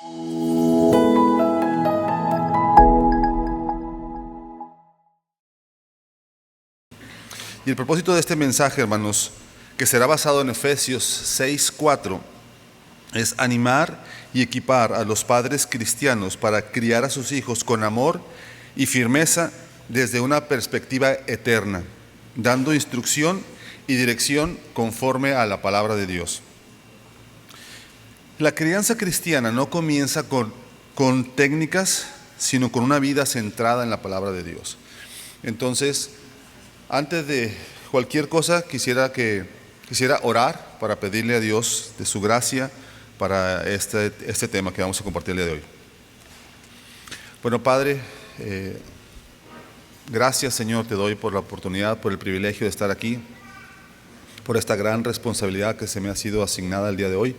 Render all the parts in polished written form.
Y el propósito de este mensaje, hermanos, que será basado en Efesios 6:4, es animar y equipar a los padres cristianos para criar a sus hijos con amor y firmeza desde una perspectiva eterna, dando instrucción y dirección conforme a la palabra de Dios. La crianza cristiana no comienza con técnicas, sino con una vida centrada en la palabra de Dios. Entonces, antes de cualquier cosa, quisiera orar para pedirle a Dios de su gracia para este tema que vamos a compartir el día de hoy. Bueno, Padre, gracias, Señor, te doy por la oportunidad, por el privilegio de estar aquí, por esta gran responsabilidad que se me ha sido asignada el día de hoy.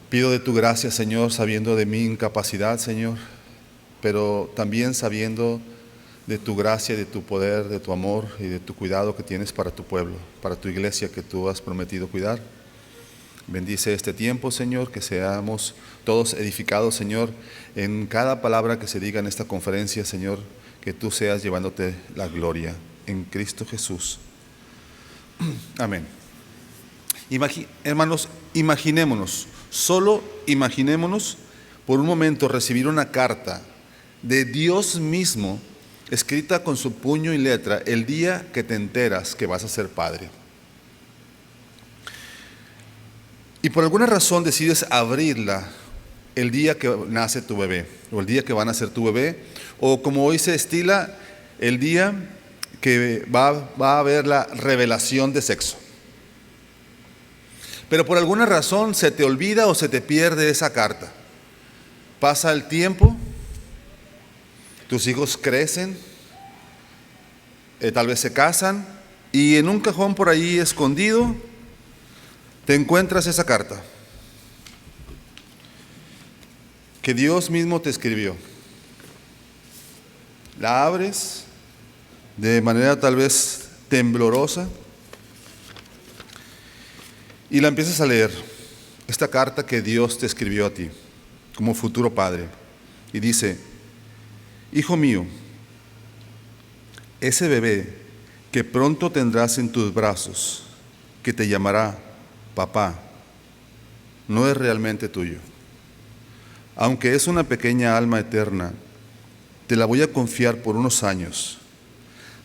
Pido de tu gracia, Señor, sabiendo de mi incapacidad, Señor, pero también sabiendo de tu gracia, de tu poder, de tu amor y de tu cuidado que tienes para tu pueblo, para tu iglesia que tú has prometido cuidar. Bendice este tiempo, Señor, que seamos todos edificados, Señor, en cada palabra que se diga en esta conferencia, Señor, que tú seas llevándote la gloria en Cristo Jesús. Amén. Hermanos, solo imaginémonos por un momento recibir una carta de Dios mismo escrita con su puño y letra el día que te enteras que vas a ser padre. Y por alguna razón decides abrirla el día que nace tu bebé, o el día que va a nacer tu bebé, o como hoy se estila, el día que va a haber la revelación de sexo. Pero por alguna razón se te olvida o se te pierde esa carta. Pasa el tiempo, tus hijos crecen, tal vez se casan, y en un cajón por ahí escondido te encuentras esa carta que Dios mismo te escribió. La abres de manera tal vez temblorosa y la empiezas a leer, esta carta que Dios te escribió a ti como futuro padre, y dice: hijo mío, ese bebé que pronto tendrás en tus brazos, que te llamará papá, no es realmente tuyo. Aunque es una pequeña alma eterna, te la voy a confiar por unos años.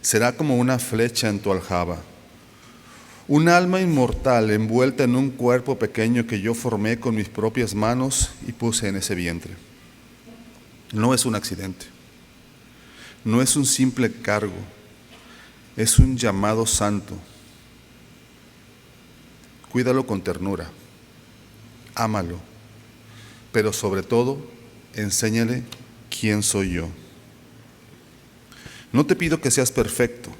Será como una flecha en tu aljaba, un alma inmortal envuelta en un cuerpo pequeño que yo formé con mis propias manos y puse en ese vientre. No es un accidente, no es un simple cargo, es un llamado santo. Cuídalo con ternura, ámalo, pero sobre todo, enséñale quién soy yo. No te pido que seas perfecto,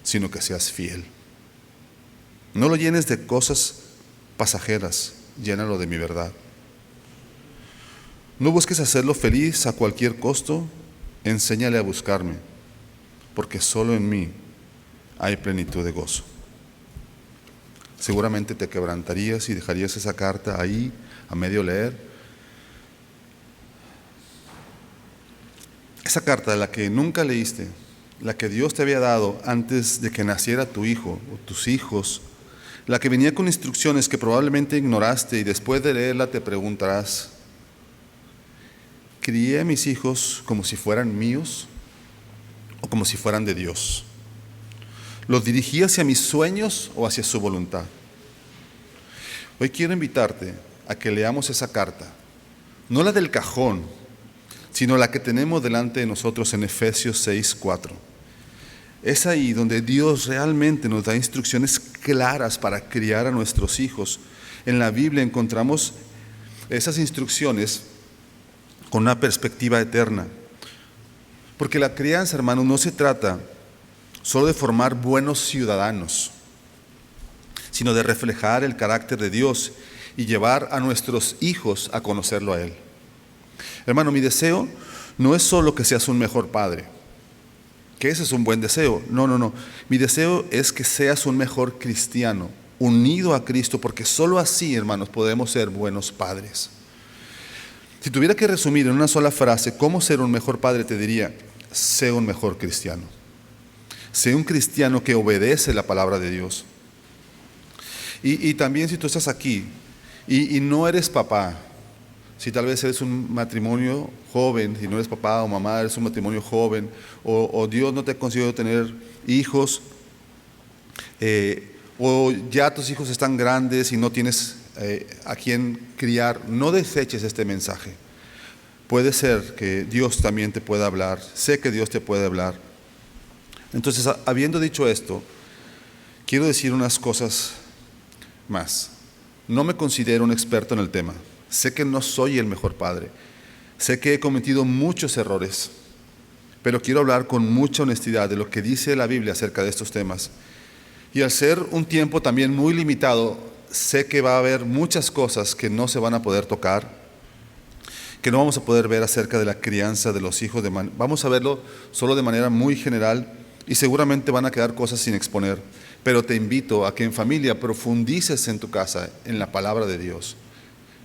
sino que seas fiel. No lo llenes de cosas pasajeras, llénalo de mi verdad. No busques hacerlo feliz a cualquier costo, enséñale a buscarme, porque solo en mí hay plenitud de gozo. Seguramente te quebrantarías y dejarías esa carta ahí a medio leer. Esa carta, la que nunca leíste, la que Dios te había dado antes de que naciera tu hijo o tus hijos, la que venía con instrucciones que probablemente ignoraste, y después de leerla te preguntarás: ¿crié a mis hijos como si fueran míos o como si fueran de Dios? ¿Los dirigí hacia mis sueños o hacia su voluntad? Hoy quiero invitarte a que leamos esa carta, no la del cajón, sino la que tenemos delante de nosotros en Efesios 6:4. Es ahí donde Dios realmente nos da instrucciones claras para criar a nuestros hijos. En la Biblia encontramos esas instrucciones con una perspectiva eterna. Porque la crianza, hermanos, no se trata solo de formar buenos ciudadanos, sino de reflejar el carácter de Dios y llevar a nuestros hijos a conocerlo a Él. Hermano, mi deseo no es solo que seas un mejor padre, que ese es un buen deseo. No. Mi deseo es que seas un mejor cristiano, unido a Cristo, porque solo así, hermanos, podemos ser buenos padres. Si tuviera que resumir en una sola frase cómo ser un mejor padre, te diría: sé un mejor cristiano. Sé un cristiano que obedece la palabra de Dios. Y también si tú estás aquí y no eres papá, si tal vez eres un matrimonio joven, si no eres papá o mamá, eres un matrimonio joven, o Dios no te ha concedido tener hijos, o ya tus hijos están grandes y no tienes a quien criar, no deseches este mensaje. Puede ser que Dios también te pueda hablar, sé que Dios te puede hablar. Entonces, habiendo dicho esto, quiero decir unas cosas más. No me considero un experto en el tema. Sé que no soy el mejor padre. Sé que he cometido muchos errores, pero quiero hablar con mucha honestidad de lo que dice la Biblia acerca de estos temas. Y al ser un tiempo también muy limitado, sé que va a haber muchas cosas que no se van a poder tocar, que no vamos a poder ver acerca de la crianza de los hijos. Vamos a verlo solo de manera muy general y seguramente van a quedar cosas sin exponer. Pero te invito a que en familia profundices en tu casa en la palabra de Dios,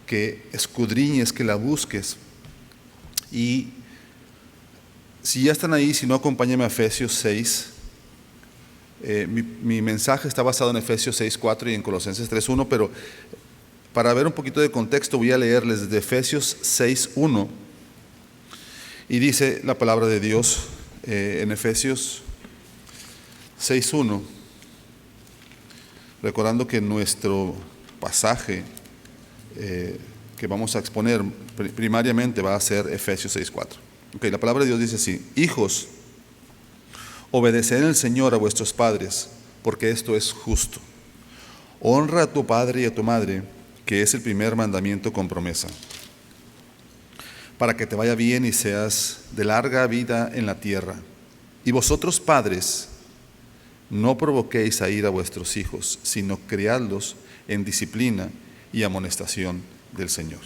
que escudriñes, que la busques. Y si ya están ahí, si no, acompáñame a Efesios 6. Mi mensaje está basado en Efesios 6:4 y en Colosenses 3:1, pero para ver un poquito de contexto voy a leerles desde Efesios 6:1. Y dice la palabra de Dios en Efesios 6:1, recordando que nuestro pasaje que vamos a exponer primariamente va a ser Efesios 6:4. Okay, la palabra de Dios dice así: hijos, obedeced en el Señor a vuestros padres, porque esto es justo. Honra a tu padre y a tu madre, que es el primer mandamiento con promesa, para que te vaya bien y seas de larga vida en la tierra. Y vosotros, padres, no provoquéis a ira a vuestros hijos, sino criadlos en disciplina y amonestación del Señor.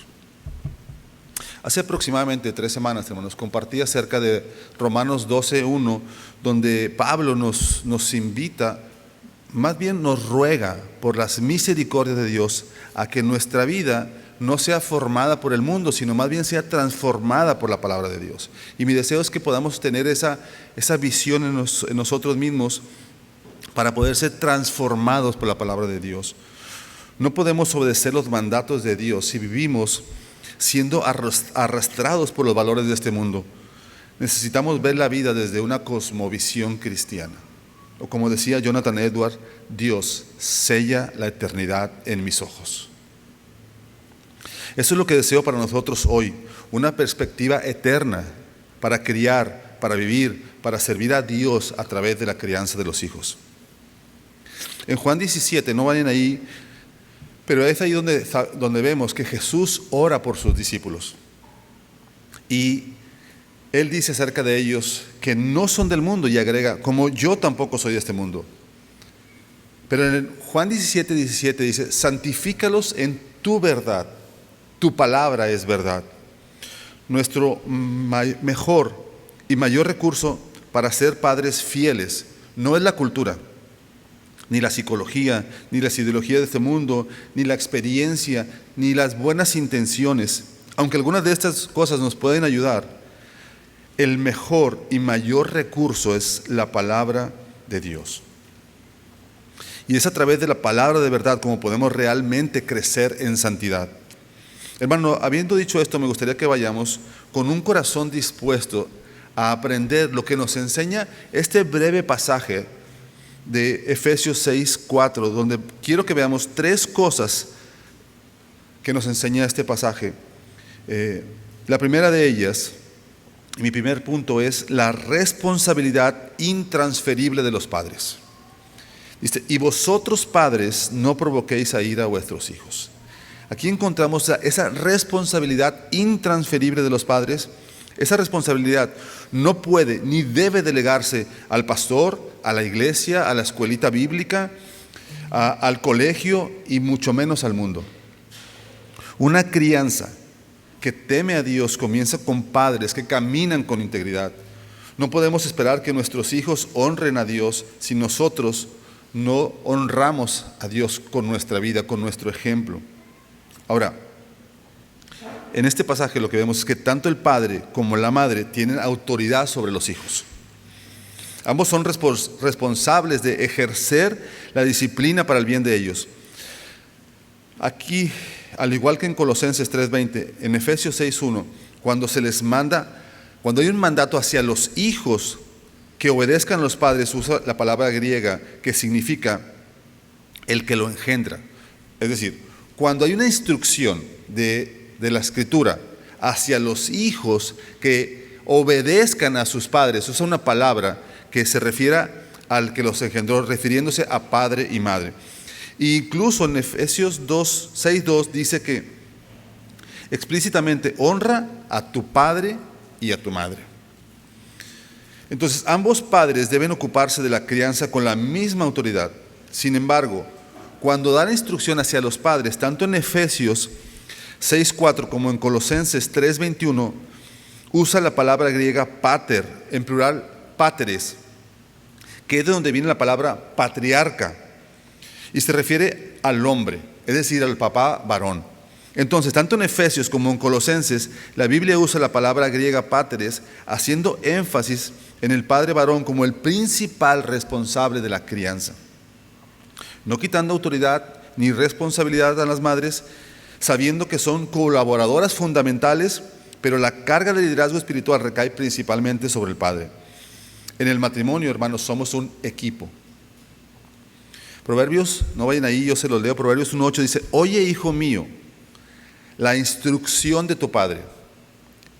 Hace aproximadamente 3 semanas, hermanos, compartí acerca de Romanos 12:1, donde Pablo nos invita, más bien nos ruega por las misericordias de Dios, a que nuestra vida no sea formada por el mundo, sino más bien sea transformada por la palabra de Dios. Y mi deseo es que podamos tener esa visión en nosotros mismos para poder ser transformados por la palabra de Dios. No podemos obedecer los mandatos de Dios si vivimos siendo arrastrados por los valores de este mundo. Necesitamos ver la vida desde una cosmovisión cristiana. O como decía Jonathan Edwards, Dios sella la eternidad en mis ojos. Eso es lo que deseo para nosotros hoy, una perspectiva eterna para criar, para vivir, para servir a Dios a través de la crianza de los hijos. En Juan 17, no vayan ahí, pero es ahí donde vemos que Jesús ora por sus discípulos. Y Él dice acerca de ellos que no son del mundo, y agrega: como yo tampoco soy de este mundo. Pero en Juan 17:17 dice: santifícalos en tu verdad, tu palabra es verdad. Nuestro mejor y mayor recurso para ser padres fieles no es la cultura, ni la psicología, ni las ideologías de este mundo, ni la experiencia, ni las buenas intenciones. Aunque algunas de estas cosas nos pueden ayudar, el mejor y mayor recurso es la palabra de Dios. Y es a través de la palabra de verdad como podemos realmente crecer en santidad. Hermano, habiendo dicho esto, me gustaría que vayamos con un corazón dispuesto a aprender lo que nos enseña este breve pasaje de Efesios 6:4, donde quiero que veamos 3 cosas que nos enseña este pasaje. La primera de ellas, mi primer punto, es la responsabilidad intransferible de los padres. Dice: y vosotros, padres, no provoquéis a ira a vuestros hijos. Aquí encontramos esa responsabilidad intransferible de los padres. Esa responsabilidad no puede ni debe delegarse al pastor, a la iglesia, a la escuelita bíblica, al colegio y mucho menos al mundo. Una crianza que teme a Dios comienza con padres que caminan con integridad. No podemos esperar que nuestros hijos honren a Dios si nosotros no honramos a Dios con nuestra vida, con nuestro ejemplo. Ahora, en este pasaje lo que vemos es que tanto el padre como la madre tienen autoridad sobre los hijos. Ambos son responsables de ejercer la disciplina para el bien de ellos. Aquí, al igual que en Colosenses 3:20, en Efesios 6:1, cuando hay un mandato hacia los hijos que obedezcan a los padres, usa la palabra griega que significa el que lo engendra. Es decir, cuando hay una instrucción de la Escritura hacia los hijos que obedezcan a sus padres, usa una palabra que se refiere al que los engendró, refiriéndose a padre y madre. E incluso en Efesios 6:2 dice que explícitamente honra a tu padre y a tu madre. Entonces, ambos padres deben ocuparse de la crianza con la misma autoridad. Sin embargo, cuando dan instrucción hacia los padres, tanto en Efesios 6:4 como en Colosenses 3:21, usa la palabra griega pater, en plural pateres, que es de donde viene la palabra patriarca, y se refiere al hombre, es decir, al papá varón. Entonces, tanto en Efesios como en Colosenses, la Biblia usa la palabra griega pateres, haciendo énfasis en el padre varón como el principal responsable de la crianza, no quitando autoridad ni responsabilidad a las madres, sabiendo que son colaboradoras fundamentales, pero la carga de liderazgo espiritual recae principalmente sobre el padre. En el matrimonio, hermanos, somos un equipo. Proverbios, no vayan ahí, yo se los leo. Proverbios 1:8 dice: oye, hijo mío, la instrucción de tu padre,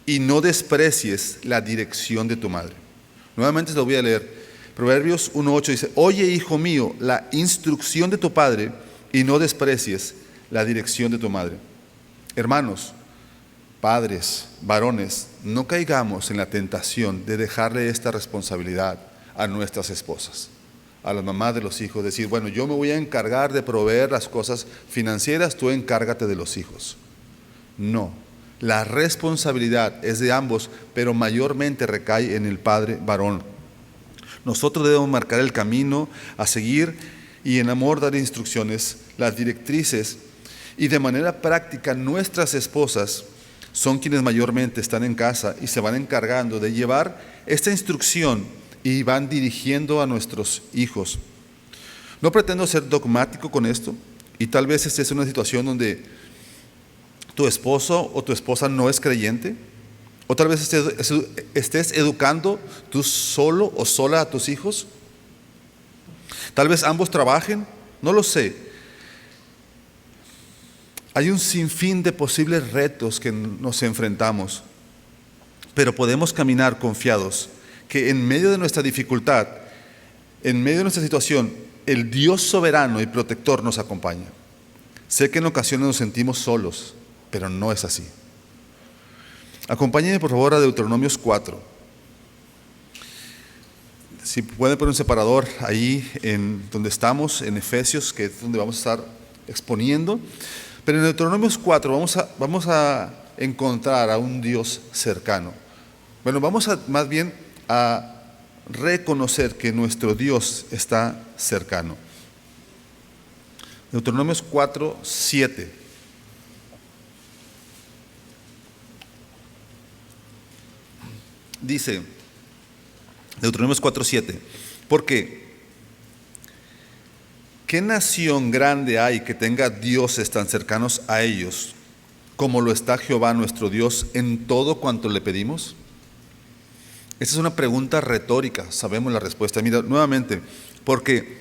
y no desprecies la dirección de tu madre. Nuevamente se lo voy a leer. Proverbios 1:8 dice: oye, hijo mío, la instrucción de tu padre, y no desprecies la dirección de tu madre. Hermanos, padres, varones, no caigamos en la tentación de dejarle esta responsabilidad a nuestras esposas, a las mamás de los hijos, decir, bueno, yo me voy a encargar de proveer las cosas financieras, tú encárgate de los hijos. No, la responsabilidad es de ambos, pero mayormente recae en el padre varón. Nosotros debemos marcar el camino a seguir y en amor dar instrucciones, las directrices, y de manera práctica nuestras esposas son quienes mayormente están en casa y se van encargando de llevar esta instrucción y van dirigiendo a nuestros hijos. No pretendo ser dogmático con esto, y tal vez esta es una situación donde tu esposo o tu esposa no es creyente, o tal vez estés educando tú solo o sola a tus hijos. Tal vez ambos trabajen, no lo sé. Hay un sinfín de posibles retos que nos enfrentamos, pero podemos caminar confiados que en medio de nuestra dificultad, en medio de nuestra situación, el Dios soberano y protector nos acompaña. Sé que en ocasiones nos sentimos solos, pero no es así. Acompáñenme por favor a Deuteronomios 4. Si pueden poner un separador ahí en donde estamos, en Efesios, que es donde vamos a estar exponiendo. Pero en Deuteronomios 4 vamos a encontrar a un Dios cercano. Bueno, más bien a reconocer que nuestro Dios está cercano. Deuteronomios 4:7. Dice, Deuteronomios 4:7, porque ¿qué nación grande hay que tenga dioses tan cercanos a ellos como lo está Jehová nuestro Dios en todo cuanto le pedimos? Esta es una pregunta retórica, sabemos la respuesta. Mira, nuevamente, porque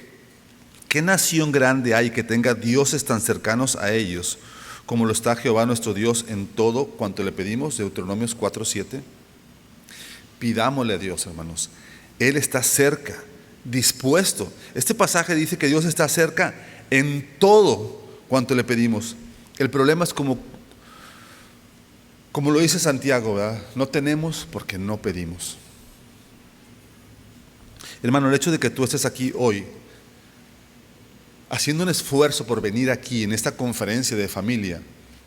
¿qué nación grande hay que tenga dioses tan cercanos a ellos como lo está Jehová nuestro Dios en todo cuanto le pedimos? Deuteronomios 4:7. Pidámosle a Dios, hermanos. Él está cerca, dispuesto. Este pasaje dice que Dios está cerca en todo cuanto le pedimos. El problema es como lo dice Santiago, ¿verdad? No tenemos porque no pedimos. Hermano, el hecho de que tú estés aquí hoy, haciendo un esfuerzo por venir aquí en esta conferencia de familia,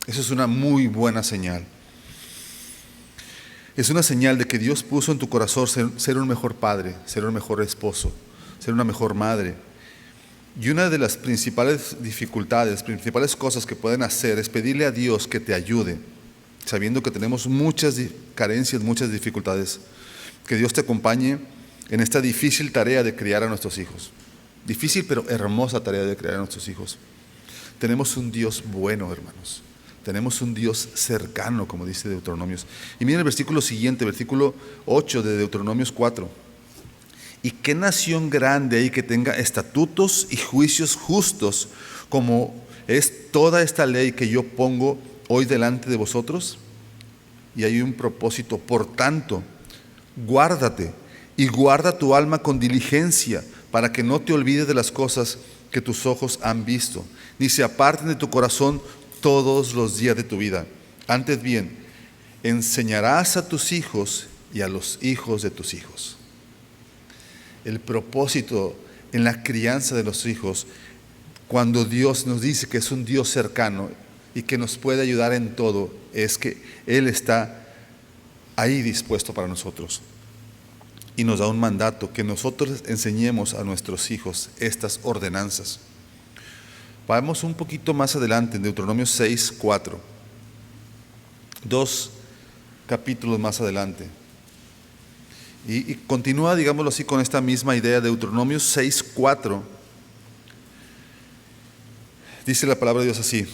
eso es una muy buena señal. Es una señal de que Dios puso en tu corazón ser un mejor padre, ser un mejor esposo, ser una mejor madre. Y una de las principales dificultades, principales cosas que pueden hacer es pedirle a Dios que te ayude sabiendo que tenemos muchas carencias, muchas dificultades. Que Dios te acompañe en esta difícil tarea de criar a nuestros hijos. Difícil pero hermosa tarea de criar a nuestros hijos. Tenemos un Dios bueno, hermanos. Tenemos un Dios cercano, como dice Deuteronomios. Y miren el versículo siguiente, versículo 8 de Deuteronomios 4. ¿Y qué nación grande hay que tenga estatutos y juicios justos, como es toda esta ley que yo pongo hoy delante de vosotros? Y hay un propósito. Por tanto, guárdate y guarda tu alma con diligencia, para que no te olvides de las cosas que tus ojos han visto, ni se aparten de tu corazón todos los días de tu vida. Antes bien, enseñarás a tus hijos y a los hijos de tus hijos. El propósito en la crianza de los hijos, cuando Dios nos dice que es un Dios cercano y que nos puede ayudar en todo, es que Él está ahí dispuesto para nosotros. Y nos da un mandato, que nosotros enseñemos a nuestros hijos estas ordenanzas. Vamos un poquito más adelante, en Deuteronomio 6, 4. 2 capítulos más adelante. Y continúa, digámoslo así, con esta misma idea. Deuteronomio 6, 4. Dice la palabra de Dios así: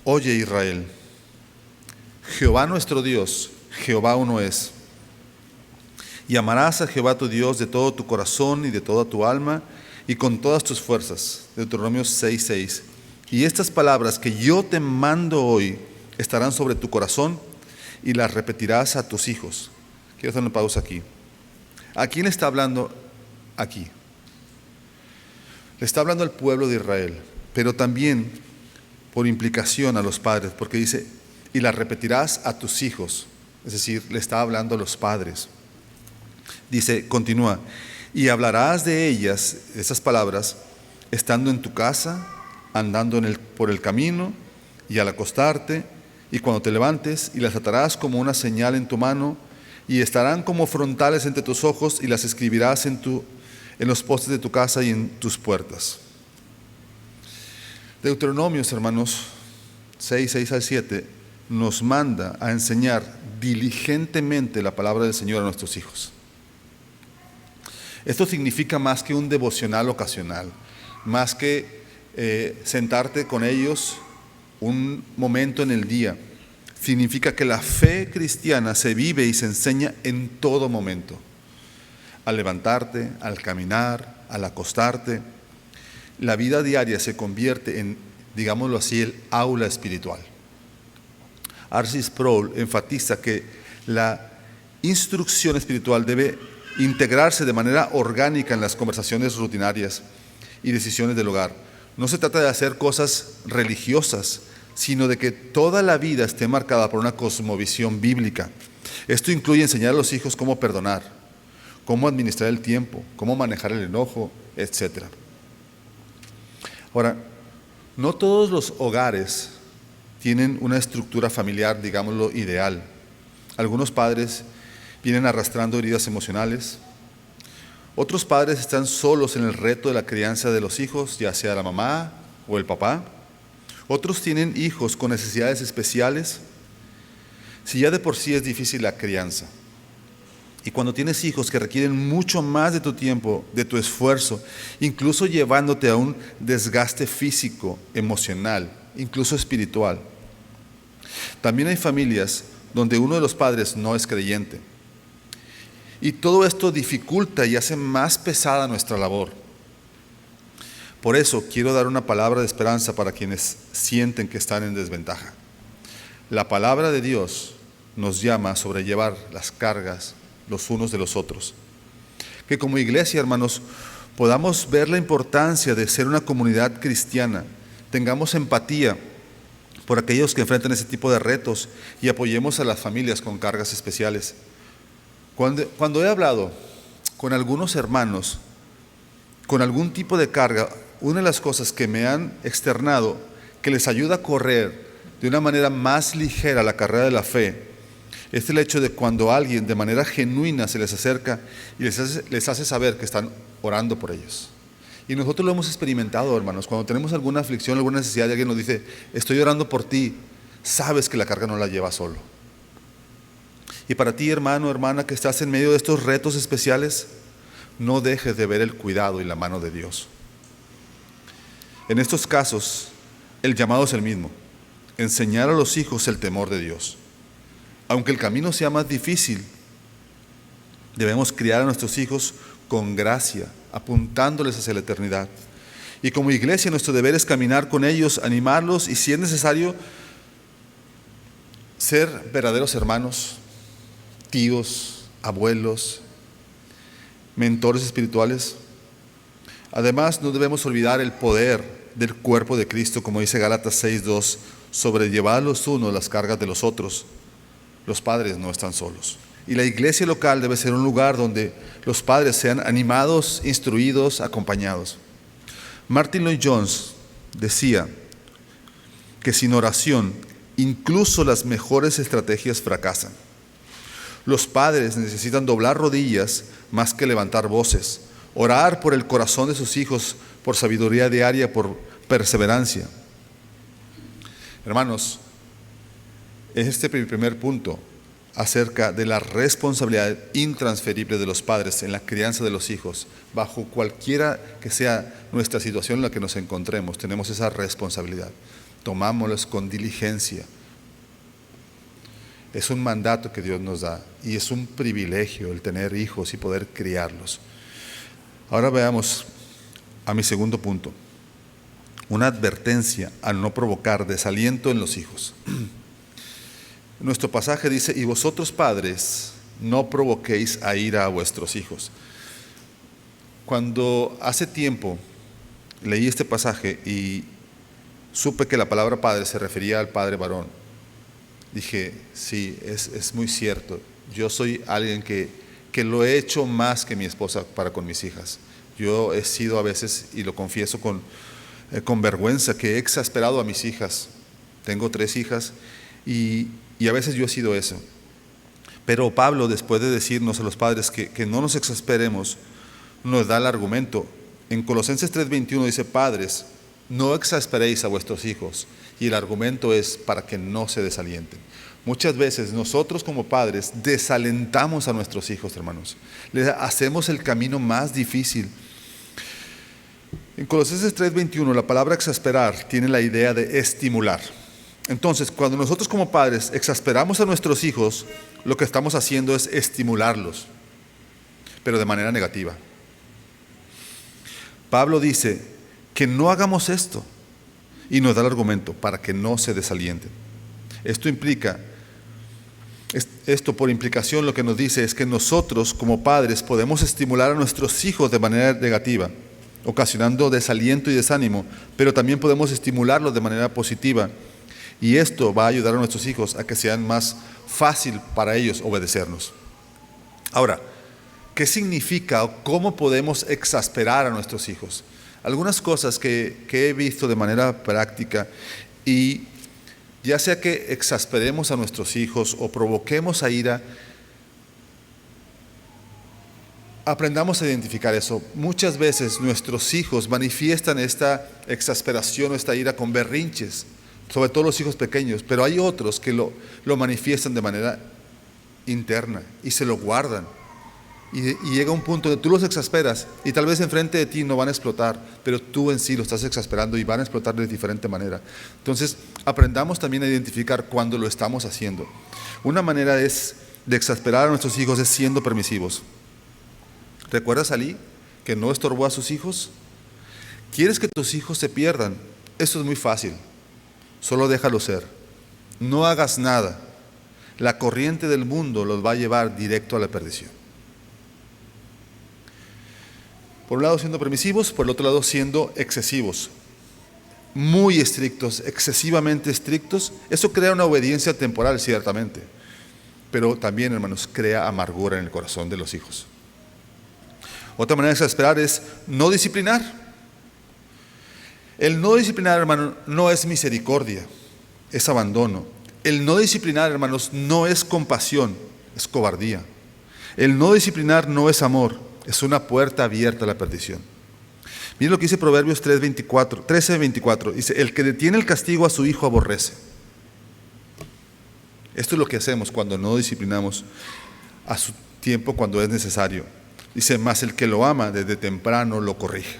Oye, Israel, Jehová nuestro Dios, Jehová uno es. Y amarás a Jehová tu Dios de todo tu corazón y de toda tu alma y con todas tus fuerzas. Deuteronomio 6, 6. Y estas palabras que yo te mando hoy estarán sobre tu corazón y las repetirás a tus hijos. Quiero hacer una pausa aquí. ¿A quién le está hablando aquí? Le está hablando al pueblo de Israel, pero también por implicación a los padres, porque dice, y las repetirás a tus hijos. Es decir, le está hablando a los padres. Dice, continúa, y hablarás de ellas, esas palabras, estando en tu casa, andando por el camino, y al acostarte, y cuando te levantes, y las atarás como una señal en tu mano, y estarán como frontales entre tus ojos, y las escribirás en los postes de tu casa y en tus puertas. Deuteronomios, hermanos, 6, 6 al 7, nos manda a enseñar diligentemente la palabra del Señor a nuestros hijos. Esto significa más que un devocional ocasional, más que sentarte con ellos un momento en el día. Significa que la fe cristiana se vive y se enseña en todo momento. Al levantarte, al caminar, al acostarte. La vida diaria se convierte en, digámoslo así, el aula espiritual. R.C. Sproul enfatiza que la instrucción espiritual debe integrarse de manera orgánica en las conversaciones rutinarias y decisiones del hogar. No se trata de hacer cosas religiosas, sino de que toda la vida esté marcada por una cosmovisión bíblica. Esto incluye enseñar a los hijos cómo perdonar, cómo administrar el tiempo, cómo manejar el enojo, etc. Ahora, no todos los hogares tienen una estructura familiar, digámoslo, ideal. Algunos padres vienen arrastrando heridas emocionales. Otros padres están solos en el reto de la crianza de los hijos, ya sea la mamá o el papá. Otros tienen hijos con necesidades especiales. Si ya de por sí es difícil la crianza, y cuando tienes hijos que requieren mucho más de tu tiempo, de tu esfuerzo, incluso llevándote a un desgaste físico, emocional, incluso espiritual. También hay familias donde uno de los padres no es creyente. Y todo esto dificulta y hace más pesada nuestra labor. Por eso quiero dar una palabra de esperanza para quienes sienten que están en desventaja. La palabra de Dios nos llama a sobrellevar las cargas los unos de los otros. Que como iglesia, hermanos, podamos ver la importancia de ser una comunidad cristiana, tengamos empatía por aquellos que enfrentan ese tipo de retos y apoyemos a las familias con cargas especiales. Cuando he hablado con algunos hermanos con algún tipo de carga, una de las cosas que me han externado que les ayuda a correr de una manera más ligera la carrera de la fe es el hecho de cuando alguien de manera genuina se les acerca y les hace saber que están orando por ellos. Y nosotros lo hemos experimentado, hermanos. Cuando tenemos alguna aflicción, alguna necesidad, y alguien nos dice, estoy orando por ti, sabes que la carga no la llevas solo. Y para ti, hermano, hermana, que estás en medio de estos retos especiales, no dejes de ver el cuidado y la mano de Dios. En estos casos, el llamado es el mismo: enseñar a los hijos el temor de Dios. Aunque el camino sea más difícil, debemos criar a nuestros hijos con gracia, apuntándoles hacia la eternidad. Y como iglesia, nuestro deber es caminar con ellos, animarlos y, si es necesario, ser verdaderos hermanos, tíos, abuelos, mentores espirituales. Además, no debemos olvidar el poder del cuerpo de Cristo, como dice Gálatas 6:2, sobrellevad los unos las cargas de los otros. Los padres no están solos. Y la iglesia local debe ser un lugar donde los padres sean animados, instruidos, acompañados. Martin Lloyd-Jones decía que sin oración, incluso las mejores estrategias fracasan. Los padres necesitan doblar rodillas más que levantar voces, orar por el corazón de sus hijos, por sabiduría diaria, por perseverancia. Hermanos, este es mi primer punto acerca de la responsabilidad intransferible de los padres en la crianza de los hijos. Bajo cualquiera que sea nuestra situación en la que nos encontremos, tenemos esa responsabilidad. Tomámoslas con diligencia. Es un mandato que Dios nos da y es un privilegio el tener hijos y poder criarlos. Ahora veamos a mi segundo punto: una advertencia al no provocar desaliento en los hijos. Nuestro pasaje dice: y vosotros, padres, no provoquéis a ira a vuestros hijos. Cuando hace tiempo leí este pasaje y supe que la palabra padre se refería al padre varón, dije, sí, es muy cierto. Yo soy alguien que lo he hecho más que mi esposa para con mis hijas. Yo he sido a veces, y lo confieso con vergüenza, que he exasperado a mis hijas. Tengo 3 hijas y a veces yo he sido eso. Pero Pablo, después de decirnos a los padres que no nos exasperemos, nos da el argumento. En Colosenses 3:21 dice: padres, no exasperéis a vuestros hijos. Y el argumento es para que no se desalienten. Muchas veces nosotros como padres desalentamos a nuestros hijos, hermanos. Les hacemos el camino más difícil. En Colosenses 3:21 la palabra exasperar tiene la idea de estimular. Entonces, cuando nosotros como padres exasperamos a nuestros hijos, lo que estamos haciendo es estimularlos, pero de manera negativa. Pablo dice que no hagamos esto y nos da el argumento para que no se desalienten. Esto por implicación lo que nos dice es que nosotros como padres podemos estimular a nuestros hijos de manera negativa, ocasionando desaliento y desánimo, pero también podemos estimularlos de manera positiva. Y esto va a ayudar a nuestros hijos a que sean más fácil para ellos obedecernos. Ahora, ¿qué significa o cómo podemos exasperar a nuestros hijos? Algunas cosas que he visto de manera práctica, y ya sea que exasperemos a nuestros hijos o provoquemos a ira, aprendamos a identificar eso. Muchas veces nuestros hijos manifiestan esta exasperación o esta ira con berrinches, sobre todo los hijos pequeños, pero hay otros que lo manifiestan de manera interna y se lo guardan. Y llega un punto donde tú los exasperas y tal vez enfrente de ti no van a explotar, pero tú en sí lo estás exasperando y van a explotar de diferente manera. Entonces, aprendamos también a identificar cuando lo estamos haciendo. Una manera de exasperar a nuestros hijos es siendo permisivos. ¿Recuerdas a Ali, que no estorbó a sus hijos? ¿Quieres que tus hijos se pierdan? Eso es muy fácil. Solo déjalo ser. No hagas nada. La corriente del mundo los va a llevar directo a la perdición. Por un lado siendo permisivos, por el otro lado siendo excesivos. Muy estrictos, excesivamente estrictos. Eso crea una obediencia temporal, ciertamente. Pero también, hermanos, crea amargura en el corazón de los hijos. Otra manera de exasperar es no disciplinar. El no disciplinar, hermano, no es misericordia, es abandono. El no disciplinar, hermanos, no es compasión, es cobardía. El no disciplinar no es amor, es una puerta abierta a la perdición. Miren lo que dice Proverbios 13:24. Dice: el que detiene el castigo a su hijo aborrece. Esto es lo que hacemos cuando no disciplinamos a su tiempo cuando es necesario. Dice, mas el que lo ama desde temprano lo corrige.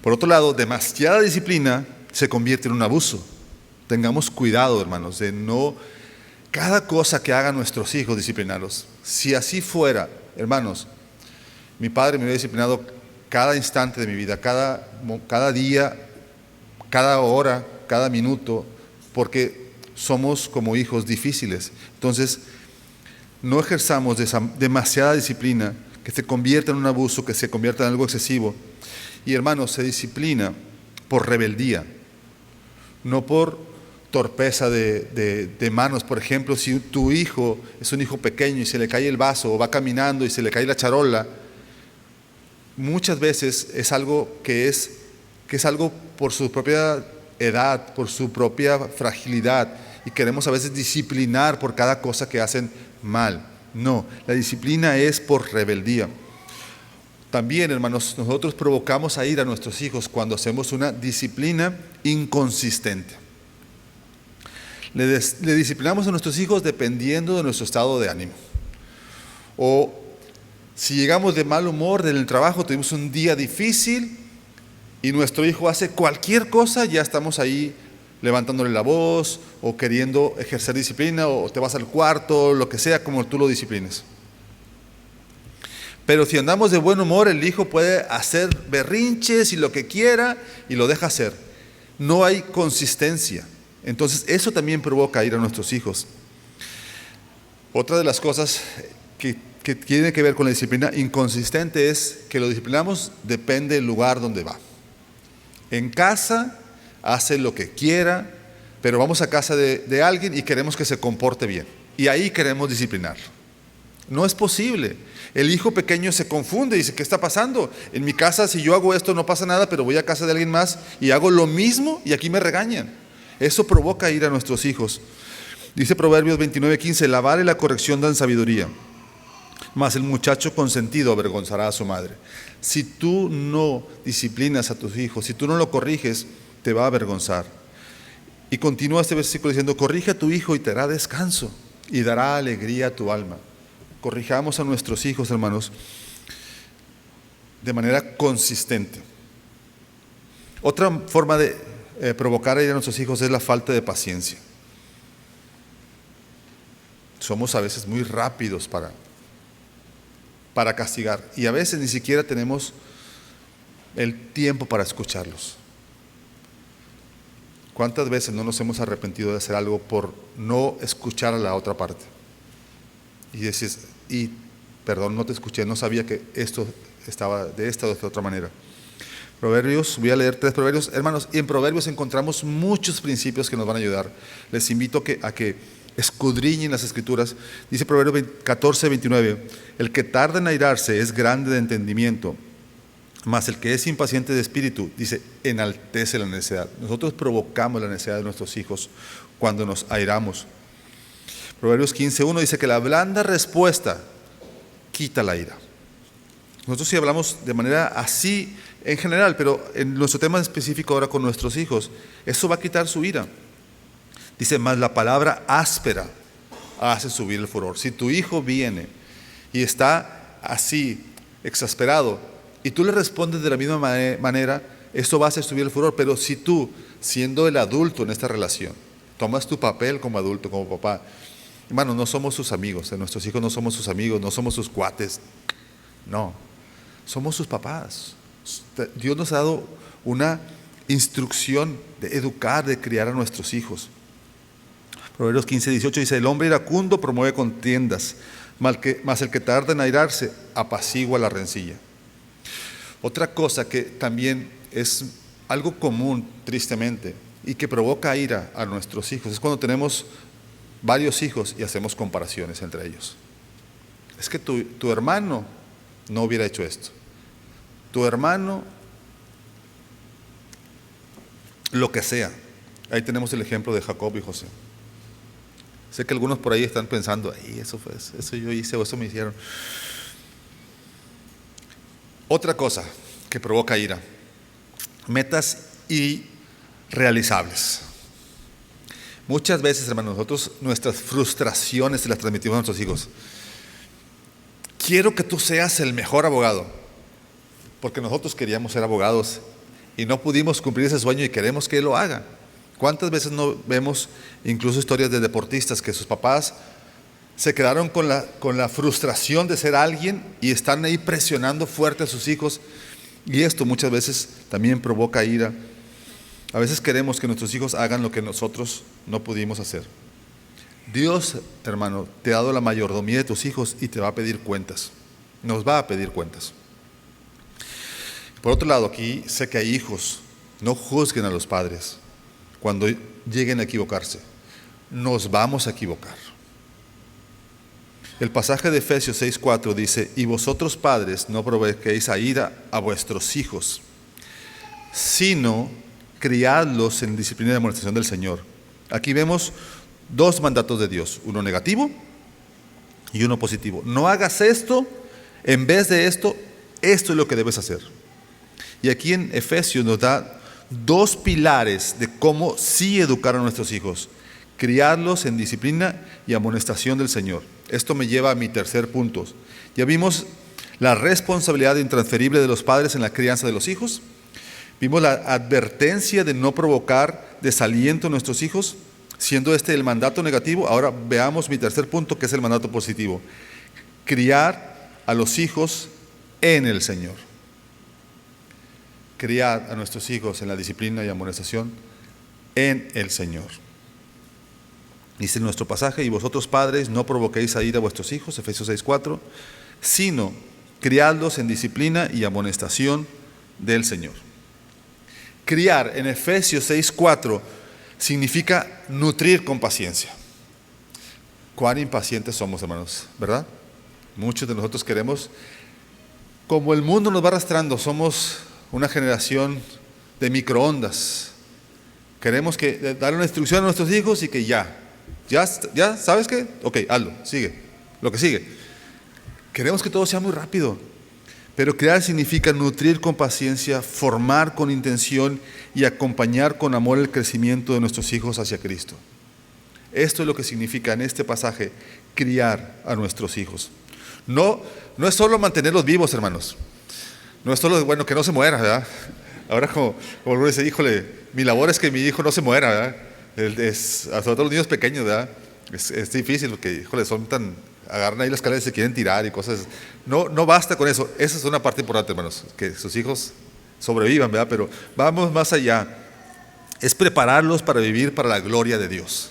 Por otro lado, demasiada disciplina se convierte en un abuso. Tengamos cuidado, hermanos, de no cada cosa que hagan nuestros hijos disciplinarlos. Si así fuera, hermanos, mi padre me hubiera disciplinado cada instante de mi vida, cada día, cada hora, cada minuto, porque somos como hijos difíciles. Entonces, no ejerzamos demasiada disciplina que se convierta en un abuso, que se convierta en algo excesivo. Y hermanos, se disciplina por rebeldía, no por torpeza de manos. Por ejemplo, si tu hijo es un hijo pequeño y se le cae el vaso, o va caminando y se le cae la charola, muchas veces es algo que es algo por su propia edad, por su propia fragilidad, y queremos a veces disciplinar por cada cosa que hacen mal. No, la disciplina es por rebeldía. También, hermanos, nosotros provocamos a ir a nuestros hijos cuando hacemos una disciplina inconsistente. Le disciplinamos a nuestros hijos dependiendo de nuestro estado de ánimo. O si llegamos de mal humor del trabajo, tuvimos un día difícil y nuestro hijo hace cualquier cosa, ya estamos ahí levantándole la voz o queriendo ejercer disciplina, o te vas al cuarto, lo que sea, como tú lo disciplines. Pero si andamos de buen humor, el hijo puede hacer berrinches y lo que quiera y lo deja hacer. No hay consistencia. Entonces eso también provoca ir a nuestros hijos. Otra de las cosas que tiene que ver con la disciplina inconsistente es que lo disciplinamos depende del lugar donde va. En casa hace lo que quiera, pero vamos a casa de alguien y queremos que se comporte bien. Y ahí queremos disciplinarlo. No es posible. El hijo pequeño se confunde y dice, ¿qué está pasando? En mi casa, si yo hago esto no pasa nada, pero voy a casa de alguien más y hago lo mismo y aquí me regañan. Eso provoca ir a nuestros hijos. Dice Proverbios 29:15, la vara y la corrección dan sabiduría, mas el muchacho consentido avergonzará a su madre. Si tú no disciplinas a tus hijos, si tú no lo corriges, te va a avergonzar. Y continúa este versículo diciendo, corrige a tu hijo y te hará descanso y dará alegría a tu alma. Corrijamos a nuestros hijos, hermanos, de manera consistente. Otra forma de provocar a ir a nuestros hijos es la falta de paciencia. Somos a veces muy rápidos para castigar y a veces ni siquiera tenemos el tiempo para escucharlos. ¿Cuántas veces no nos hemos arrepentido de hacer algo por no escuchar a la otra parte? Y decís, perdón, no te escuché, no sabía que esto estaba de esta o de otra manera. Proverbios, voy a leer 3 proverbios. Hermanos, y en Proverbios encontramos muchos principios que nos van a ayudar. Les invito a que escudriñen las Escrituras. Dice Proverbios 14:29, el que tarda en airarse es grande de entendimiento, mas el que es impaciente de espíritu, dice, enaltece la necedad. Nosotros provocamos la necedad de nuestros hijos cuando nos airamos. Proverbios 15:1 dice que la blanda respuesta quita la ira. Nosotros sí hablamos de manera así en general, pero en nuestro tema específico ahora con nuestros hijos, eso va a quitar su ira. Dice, más la palabra áspera hace subir el furor. Si tu hijo viene y está así, exasperado, y tú le respondes de la misma manera, eso va a hacer subir el furor. Pero si tú, siendo el adulto en esta relación, tomas tu papel como adulto, como papá, hermano, no somos sus amigos, nuestros hijos no somos sus amigos, no somos sus cuates, no, somos sus papás. Dios nos ha dado una instrucción de educar, de criar a nuestros hijos. Proverbios 15:18 dice, el hombre iracundo promueve contiendas, mas el que tarda en airarse apacigua la rencilla. Otra cosa que también es algo común, tristemente, y que provoca ira a nuestros hijos, es cuando tenemos varios hijos y hacemos comparaciones entre ellos. Es que tu hermano no hubiera hecho esto. Tu hermano, lo que sea. Ahí tenemos el ejemplo de Jacob y José. Sé que algunos por ahí están pensando, eso yo hice o eso me hicieron. Otra cosa que provoca ira, metas irrealizables. Muchas veces, hermanos, nosotros nuestras frustraciones se las transmitimos a nuestros hijos. Quiero que tú seas el mejor abogado, porque nosotros queríamos ser abogados y no pudimos cumplir ese sueño y queremos que él lo haga. ¿Cuántas veces no vemos incluso historias de deportistas que sus papás se quedaron con la frustración de ser alguien y están ahí presionando fuerte a sus hijos? Y esto muchas veces también provoca ira. A veces queremos que nuestros hijos hagan lo que nosotros no pudimos hacer. Dios, hermano, te ha dado la mayordomía de tus hijos y te va a pedir cuentas. Nos va a pedir cuentas. Por otro lado, aquí sé que hay hijos. No juzguen a los padres cuando lleguen a equivocarse. Nos vamos a equivocar. El pasaje de Efesios 6:4 dice: y vosotros padres no provoquéis a ira a vuestros hijos, sino criadlos en disciplina y amonestación del Señor. Aquí vemos dos mandatos de Dios, uno negativo y uno positivo. No hagas esto, en vez de esto, esto es lo que debes hacer. Y aquí en Efesios nos da dos pilares de cómo sí educar a nuestros hijos: criarlos en disciplina y amonestación del Señor. Esto me lleva a mi tercer punto. Ya vimos la responsabilidad intransferible de los padres en la crianza de los hijos. Vimos la advertencia de no provocar desaliento en nuestros hijos, siendo este el mandato negativo. Ahora veamos mi tercer punto, que es el mandato positivo: criar a los hijos en el Señor. Criar a nuestros hijos en la disciplina y amonestación en el Señor. Dice nuestro pasaje: y vosotros padres no provoquéis a ira a vuestros hijos, Efesios 6:4, sino criadlos en disciplina y amonestación del Señor. Criar en Efesios 6:4 significa nutrir con paciencia. Cuán impacientes somos, hermanos, ¿verdad? Muchos de nosotros queremos, como el mundo nos va arrastrando, somos una generación de microondas. Queremos darle una instrucción a nuestros hijos y que ya, ¿sabes qué? Ok, hazlo, sigue, lo que sigue. Queremos que todo sea muy rápido, pero criar significa nutrir con paciencia, formar con intención y acompañar con amor el crecimiento de nuestros hijos hacia Cristo. Esto es lo que significa en este pasaje criar a nuestros hijos. No es solo mantenerlos vivos, hermanos. No es solo, bueno, que no se muera, ¿verdad? Ahora como uno dice: híjole, mi labor es que mi hijo no se muera, ¿verdad? Sobre todo los niños pequeños, ¿verdad? Es difícil porque, híjole, agarran ahí las escaleras y se quieren tirar y cosas. No basta con eso. Esa es una parte importante, hermanos, que sus hijos sobrevivan, ¿verdad? Pero vamos más allá. Es prepararlos para vivir para la gloria de Dios.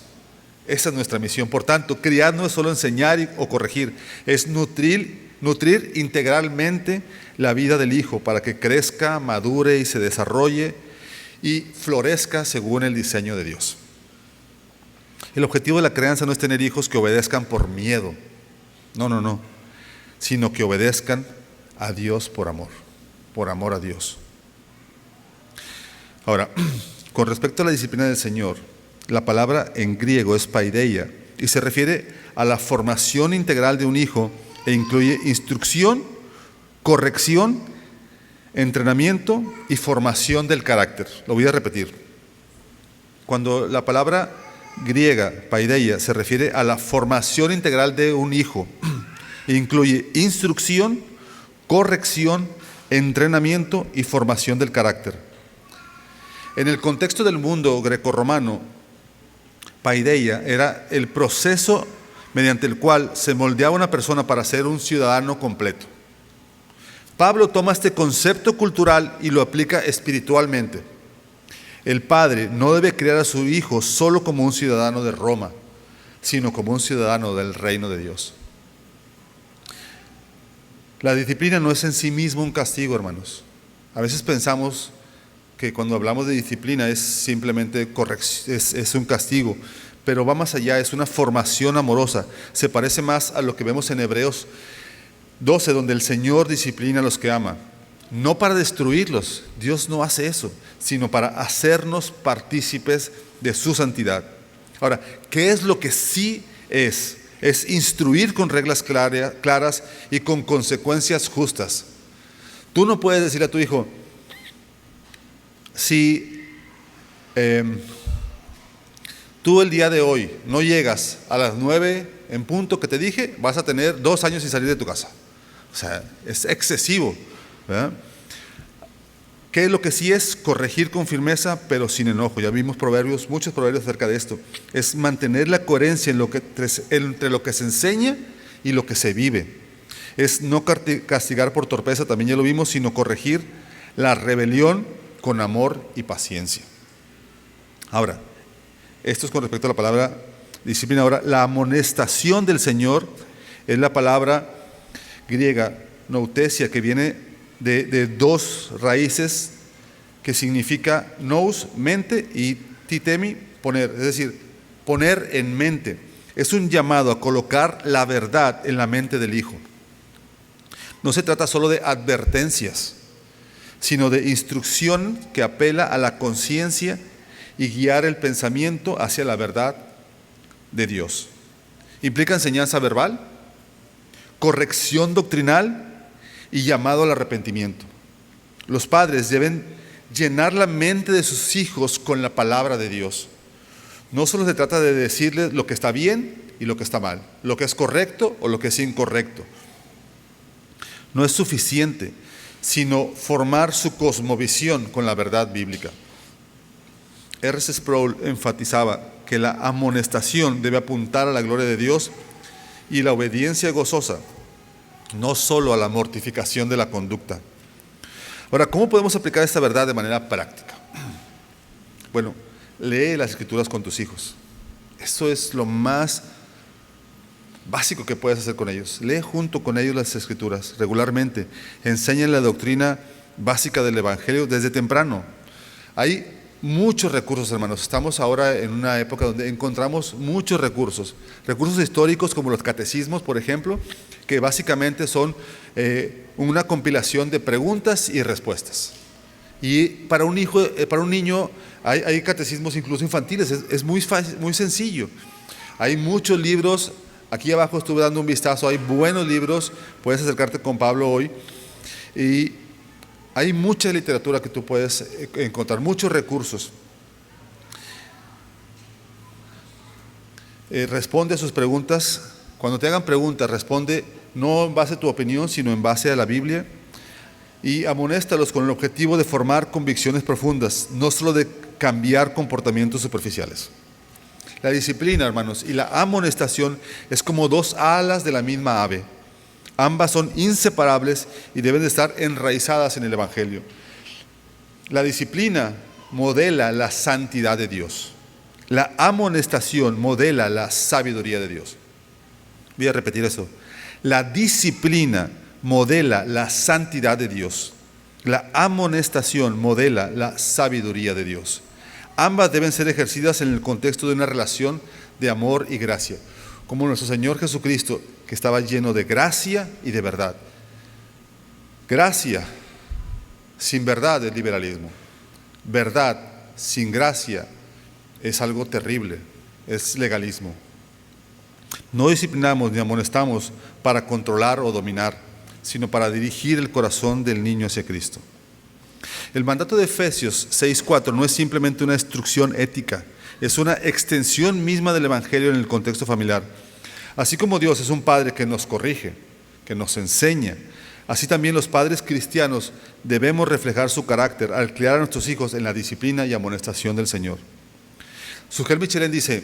Esa es nuestra misión. Por tanto, criar no es solo enseñar o corregir, es nutrir integralmente la vida del hijo para que crezca, madure y se desarrolle y florezca según el diseño de Dios. El objetivo de la crianza no es tener hijos que obedezcan por miedo, no, sino que obedezcan a Dios por amor a Dios. Ahora, con respecto a la disciplina del Señor, la palabra en griego es paideia y se refiere a la formación integral de un hijo e incluye instrucción, corrección, entrenamiento y formación del carácter. Lo voy a repetir. Cuando la palabra griega, paideia, se refiere a la formación integral de un hijo, e incluye instrucción, corrección, entrenamiento y formación del carácter. En el contexto del mundo grecorromano, paideia era el proceso mediante el cual se moldeaba una persona para ser un ciudadano completo. Pablo toma este concepto cultural y lo aplica espiritualmente. El padre no debe criar a su hijo solo como un ciudadano de Roma, sino como un ciudadano del reino de Dios. La disciplina no es en sí mismo un castigo, hermanos. A veces pensamos que cuando hablamos de disciplina es simplemente es un castigo, pero va más allá, es una formación amorosa. Se parece más a lo que vemos en Hebreos 12, donde el Señor disciplina a los que ama. No para destruirlos, Dios no hace eso, sino para hacernos partícipes de su santidad. Ahora, ¿qué es lo que sí es? Es instruir con reglas claras y con consecuencias justas. Tú no puedes decirle a tu hijo: si tú el día de hoy no llegas a las 9 en punto que te dije, vas a tener 2 años sin salir de tu casa. O sea, es excesivo, ¿verdad? ¿Qué es lo que sí es? Corregir con firmeza, pero sin enojo. Ya vimos proverbios, muchos proverbios acerca de esto. Es mantener la coherencia entre lo que se enseña y lo que se vive. Es no castigar por torpeza, también ya lo vimos, sino corregir la rebelión con amor y paciencia. Ahora, esto es con respecto a la palabra disciplina. Ahora, la amonestación del Señor es la palabra griega noutesia, que viene de 2 raíces que significa nous, mente, y titemi, poner, es decir, poner en mente. Es un llamado a colocar la verdad en la mente del Hijo. No se trata solo de advertencias, sino de instrucción que apela a la conciencia y guiar el pensamiento hacia la verdad de Dios. Implica enseñanza verbal, corrección doctrinal y llamado al arrepentimiento. Los padres deben llenar la mente de sus hijos con la palabra de Dios. No solo se trata de decirles lo que está bien y lo que está mal, lo que es correcto o lo que es incorrecto. No es suficiente, sino formar su cosmovisión con la verdad bíblica. R.C. Sproul enfatizaba que la amonestación debe apuntar a la gloria de Dios y la obediencia gozosa, no solo a la mortificación de la conducta. Ahora, ¿cómo podemos aplicar esta verdad de manera práctica? Bueno, lee las Escrituras con tus hijos. Eso es lo más básico que puedes hacer con ellos. Lee junto con ellos las Escrituras regularmente. Enseñan la doctrina básica del Evangelio desde temprano. Hay muchos recursos, hermanos. Estamos ahora en una época donde encontramos muchos recursos. Recursos históricos como los catecismos, por ejemplo, que básicamente son una compilación de preguntas y respuestas. Y para un niño hay catecismos incluso infantiles. Es muy fácil, muy sencillo. Hay muchos libros. Aquí abajo estuve dando un vistazo. Hay buenos libros. Puedes acercarte con Pablo hoy. Y hay mucha literatura que tú puedes encontrar, muchos recursos. Responde a sus preguntas. Cuando te hagan preguntas, responde no en base a tu opinión, sino en base a la Biblia. Y amonéstalos con el objetivo de formar convicciones profundas, no solo de cambiar comportamientos superficiales. La disciplina, hermanos, y la amonestación es como 2 alas de la misma ave. Ambas son inseparables y deben de estar enraizadas en el Evangelio. La disciplina modela la santidad de Dios. La amonestación modela la sabiduría de Dios. Voy a repetir eso. La disciplina modela la santidad de Dios. La amonestación modela la sabiduría de Dios. Ambas deben ser ejercidas en el contexto de una relación de amor y gracia, como nuestro Señor Jesucristo, que estaba lleno de gracia y de verdad. Gracia sin verdad es liberalismo. Verdad sin gracia es algo terrible, es legalismo. No disciplinamos ni amonestamos para controlar o dominar, sino para dirigir el corazón del niño hacia Cristo. El mandato de Efesios 6:4 no es simplemente una instrucción ética, es una extensión misma del Evangelio en el contexto familiar. Así como Dios es un Padre que nos corrige, que nos enseña, así también los padres cristianos debemos reflejar su carácter al criar a nuestros hijos en la disciplina y amonestación del Señor. Sugel Michelén dice: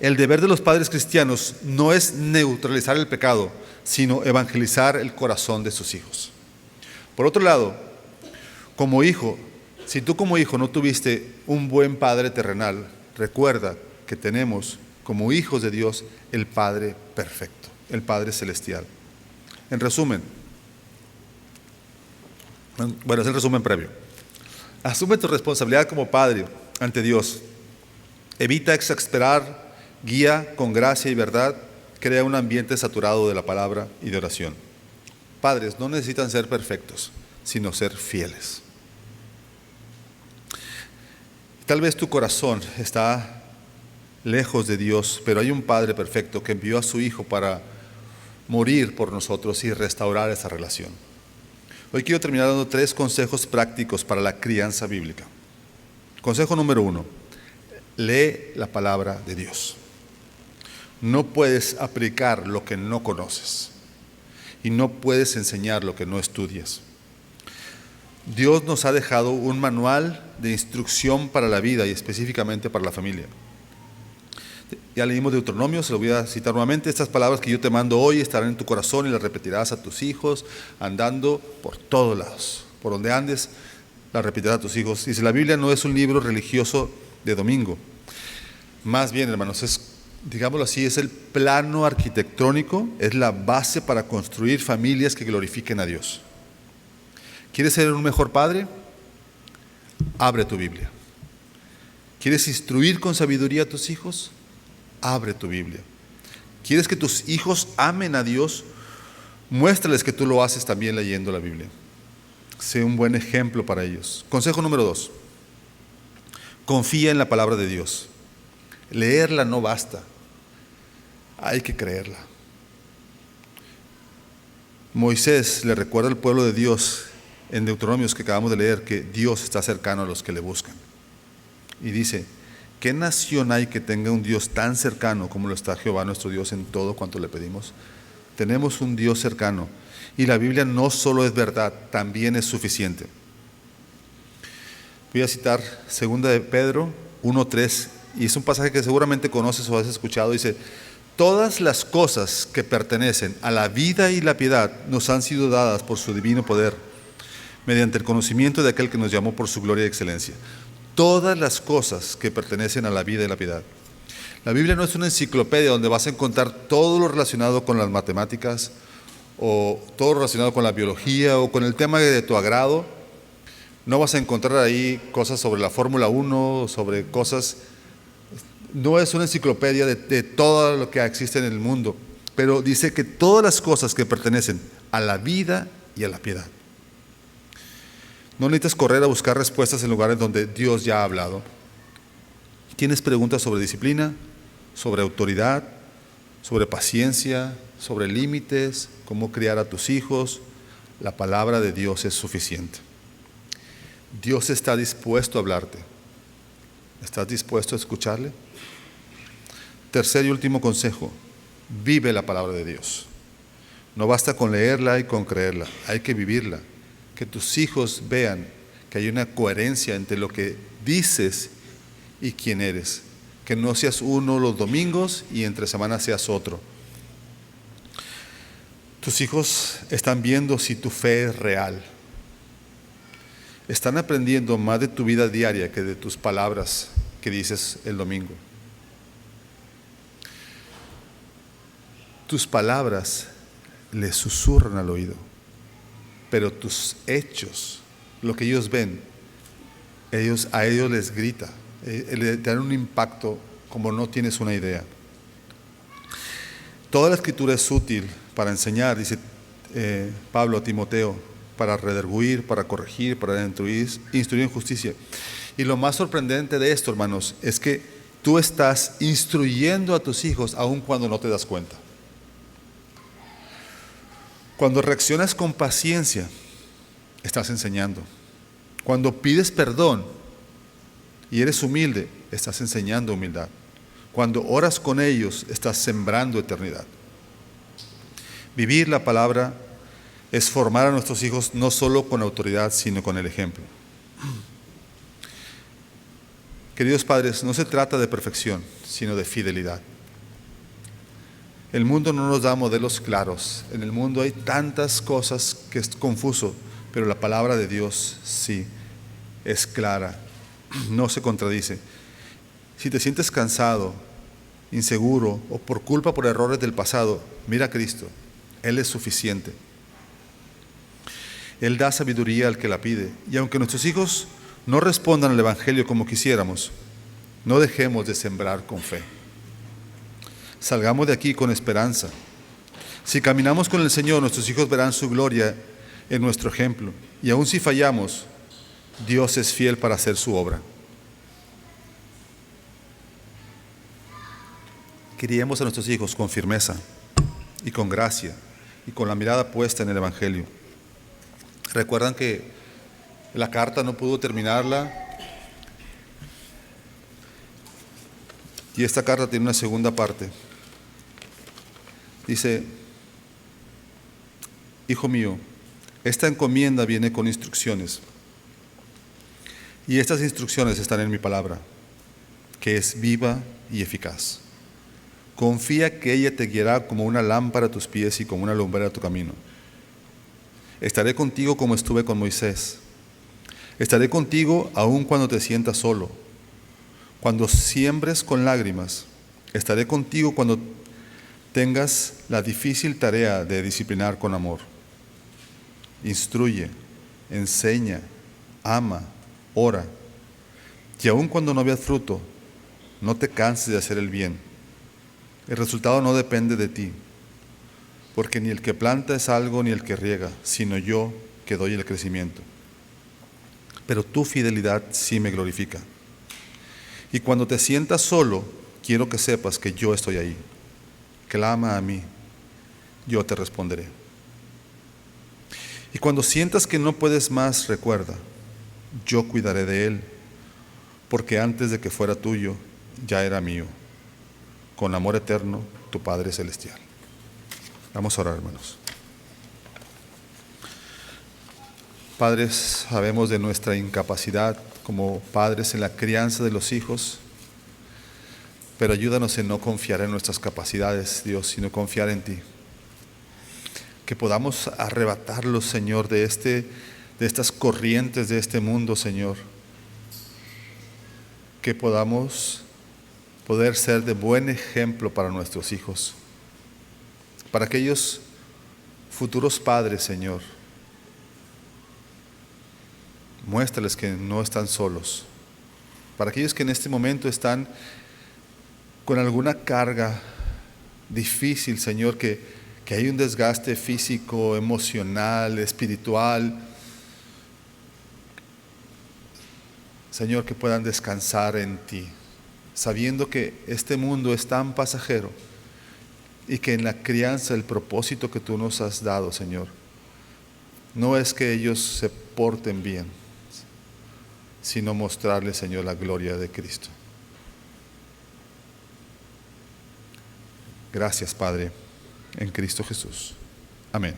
el deber de los padres cristianos no es neutralizar el pecado, sino evangelizar el corazón de sus hijos. Por otro lado, como hijo, si tú como hijo no tuviste un buen padre terrenal, recuerda que tenemos como hijos de Dios el Padre perfecto, el Padre celestial. En resumen, bueno, es el resumen previo. Asume tu responsabilidad como padre ante Dios. Evita exasperar, guía con gracia y verdad, crea un ambiente saturado de la palabra y de oración. Padres no necesitan ser perfectos, sino ser fieles. Tal vez tu corazón está lejos de Dios, pero hay un Padre perfecto que envió a su Hijo para morir por nosotros y restaurar esa relación. Hoy quiero terminar dando 3 consejos prácticos para la crianza bíblica. Consejo número 1: Lee la palabra de Dios. No puedes aplicar lo que no conoces y no puedes enseñar lo que no estudias. Dios nos ha dejado un manual de instrucción para la vida y específicamente para la familia. Ya leímos Deuteronomio, se lo voy a citar nuevamente. Estas palabras que yo te mando hoy estarán en tu corazón y las repetirás a tus hijos, andando por todos lados. Por donde andes, las repetirás a tus hijos. Dice, la Biblia no es un libro religioso de domingo. Más bien, hermanos, digámoslo así, es el plano arquitectónico, es la base para construir familias que glorifiquen a Dios. ¿Quieres ser un mejor padre? Abre tu Biblia. ¿Quieres instruir con sabiduría a tus hijos? Abre tu Biblia. ¿Quieres que tus hijos amen a Dios? Muéstrales que tú lo haces también leyendo la Biblia. Sé un buen ejemplo para ellos. Consejo número 2. Confía en la palabra de Dios. Leerla no basta. Hay que creerla. Moisés le recuerda al pueblo de Dios en Deuteronomios que acabamos de leer que Dios está cercano a los que le buscan. Y dice, ¿qué nación hay que tenga un Dios tan cercano como lo está Jehová nuestro Dios en todo cuanto le pedimos? Tenemos un Dios cercano y la Biblia no solo es verdad, también es suficiente. Voy a citar 2 de Pedro 1:3 y es un pasaje que seguramente conoces o has escuchado. Dice, todas las cosas que pertenecen a la vida y la piedad nos han sido dadas por su divino poder, mediante el conocimiento de aquel que nos llamó por su gloria y excelencia. Todas las cosas que pertenecen a la vida y la piedad. La Biblia no es una enciclopedia donde vas a encontrar todo lo relacionado con las matemáticas o todo lo relacionado con la biología o con el tema de tu agrado. No vas a encontrar ahí cosas sobre la Fórmula 1, sobre cosas. No es una enciclopedia de todo lo que existe en el mundo, pero dice que todas las cosas que pertenecen a la vida y a la piedad. No necesitas correr a buscar respuestas en lugares donde Dios ya ha hablado. ¿Tienes preguntas sobre disciplina, sobre autoridad, sobre paciencia, sobre límites, cómo criar a tus hijos? La palabra de Dios es suficiente. Dios está dispuesto a hablarte. ¿Estás dispuesto a escucharle? Tercer y último consejo, vive la palabra de Dios. No basta con leerla y con creerla, hay que vivirla. Que tus hijos vean que hay una coherencia entre lo que dices y quién eres. Que no seas uno los domingos y entre semanas seas otro. Tus hijos están viendo si tu fe es real. Están aprendiendo más de tu vida diaria que de tus palabras que dices el domingo. Tus palabras les susurran al oído, pero tus hechos, lo que ellos ven, a ellos les grita, le dan un impacto como no tienes una idea. Toda la Escritura es útil para enseñar, dice Pablo a Timoteo, para redarguir, para corregir, para instruir en justicia. Y lo más sorprendente de esto, hermanos, es que tú estás instruyendo a tus hijos aun cuando no te das cuenta. Cuando reaccionas con paciencia, estás enseñando. Cuando pides perdón y eres humilde, estás enseñando humildad. Cuando oras con ellos, estás sembrando eternidad. Vivir la palabra es formar a nuestros hijos no solo con autoridad, sino con el ejemplo. Queridos padres, no se trata de perfección, sino de fidelidad. El mundo no nos da modelos claros. En el mundo hay tantas cosas que es confuso, pero la palabra de Dios sí es clara, no se contradice. Si te sientes cansado, inseguro o por culpa por errores del pasado, mira a Cristo. Él es suficiente. Él da sabiduría al que la pide. Y aunque nuestros hijos no respondan al Evangelio como quisiéramos, no dejemos de sembrar con fe. Salgamos de aquí con esperanza. Si caminamos con el Señor, nuestros hijos verán su gloria en nuestro ejemplo. Y aun si fallamos, Dios es fiel para hacer su obra. Criemos a nuestros hijos con firmeza y con gracia y con la mirada puesta en el Evangelio. Recuerdan que la carta no pudo terminarla Y esta carta tiene una segunda parte. Dice: hijo mío, esta encomienda viene con instrucciones. Y estas instrucciones están en mi palabra, que es viva y eficaz. Confía que ella te guiará como una lámpara a tus pies y como una lumbrera a tu camino. Estaré contigo como estuve con Moisés. Estaré contigo aun cuando te sientas solo. Cuando siembres con lágrimas, estaré contigo cuando tengas la difícil tarea de disciplinar con amor. Instruye, enseña, ama, ora. Y aun cuando no veas fruto, no te canses de hacer el bien. El resultado no depende de ti, porque ni el que planta es algo ni el que riega, sino yo que doy el crecimiento. Pero tu fidelidad sí me glorifica. Y cuando te sientas solo, quiero que sepas que yo estoy ahí. Clama a mí, yo te responderé. Y cuando sientas que no puedes más, recuerda, yo cuidaré de él, porque antes de que fuera tuyo, ya era mío. Con amor eterno, tu Padre Celestial. Vamos a orar, hermanos. Padres, sabemos de nuestra incapacidad como padres en la crianza de los hijos, pero ayúdanos en no confiar en nuestras capacidades, Dios, sino confiar en ti. Que podamos arrebatarlos, Señor, de estas corrientes de este mundo, Señor. Que podamos poder ser de buen ejemplo para nuestros hijos, para aquellos futuros padres, Señor. Muéstrales que no están solos. Para aquellos que en este momento están con alguna carga difícil, Señor, que hay un desgaste físico, emocional, espiritual. Señor, que puedan descansar en ti, sabiendo que este mundo es tan pasajero y que en la crianza el propósito que tú nos has dado, Señor, no es que ellos se porten bien, sino mostrarles, Señor, la gloria de Cristo. Gracias, Padre, en Cristo Jesús. Amén.